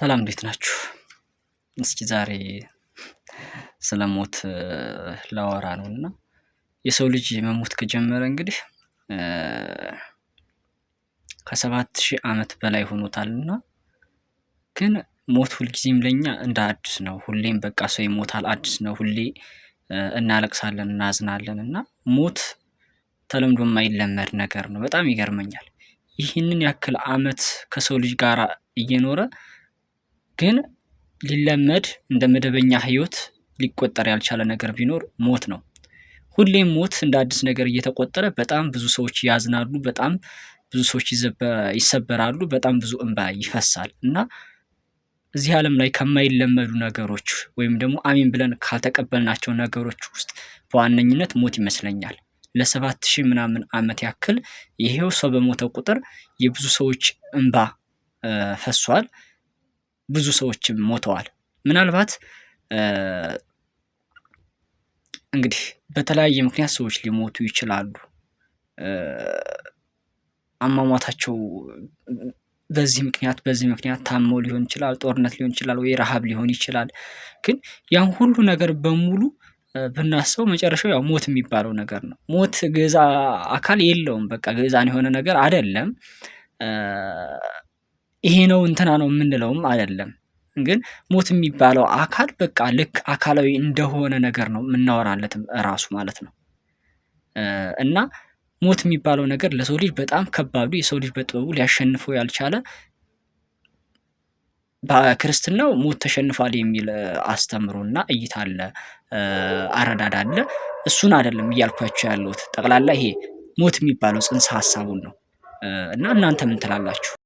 ሰላም እንዴት ናችሁ? እስኪ ዛሬ ስለ ሞት ላወራ ነው እና የሰው ልጅ መሞት ከጀመረ እንግዲህ ከ7000 ዓመት በላይ ሆኖታልና ግን ሞት ሁልጊዜም ለኛ እንደ አዲስ ነው። ሁሌም በቃ ሰው ይሞታል አዲስ ነው። ሁሌ እናለቅሳለን እናዝናለን እና ሞት ተለምዶ የማይለመድ ነገር ነው። በጣም ይገርመኛል። ይህንን ያክል ዓመት ከሰው ልጅ ጋር እየኖረ ግን ሊለመድ እንደ መደበኛ ህይወት ሊቆጠር ያልቻለ ነገር ቢኖር ሞት ነው። ሁሌም ሞት እንደ አዲስ ነገር እየተቆጠረ በጣም ብዙ ሰዎች ያዝናሉ፣ በጣም ብዙ ሰዎች ይሰበራሉ፣ በጣም ብዙ እንባ ይፈሳል እና እዚህ ዓለም ላይ ከማይለመዱ ነገሮች ወይም ደግሞ አሜን ብለን ካልተቀበልናቸው ነገሮች ውስጥ በዋነኝነት ሞት ይመስለኛል። ለ7000 ምናምን ዓመት ያክል ይሄው ሰው በሞተ ቁጥር የብዙ ሰዎች እንባ ፈሷል። ብዙ ሰዎችም ሞተዋል። ምናልባት እንግዲህ በተለያየ ምክንያት ሰዎች ሊሞቱ ይችላሉ። አሟሟታቸው በዚህ ምክንያት ታመው ሊሆን ይችላል፣ ጦርነት ሊሆን ይችላል፣ ወይ ረሃብ ሊሆን ይችላል። ግን ያን ሁሉ ነገር በሙሉ ብናስበው መጨረሻው ያው ሞት የሚባለው ነገር ነው። ሞት ገዛ አካል የለውም። በቃ ገዛን የሆነ ነገር አይደለም። ይሄ ነው እንትና ነው የምንለውም አይደለም። ግን ሞት የሚባለው አካል በቃ ልክ አካላዊ እንደሆነ ነገር ነው የምናወራለትም እራሱ ማለት ነው። እና ሞት የሚባለው ነገር ለሰው ልጅ በጣም ከባዱ የሰው ልጅ በጥበቡ ሊያሸንፈው ያልቻለ በክርስትናው ሞት ተሸንፏል የሚል አስተምሮና እይታ አለ፣ አረዳድ አለ። እሱን አይደለም እያልኳችሁ ያለሁት። ጠቅላላ ይሄ ሞት የሚባለው ጽንሰ ሀሳቡን ነው። እና እናንተ ምን ትላላችሁ?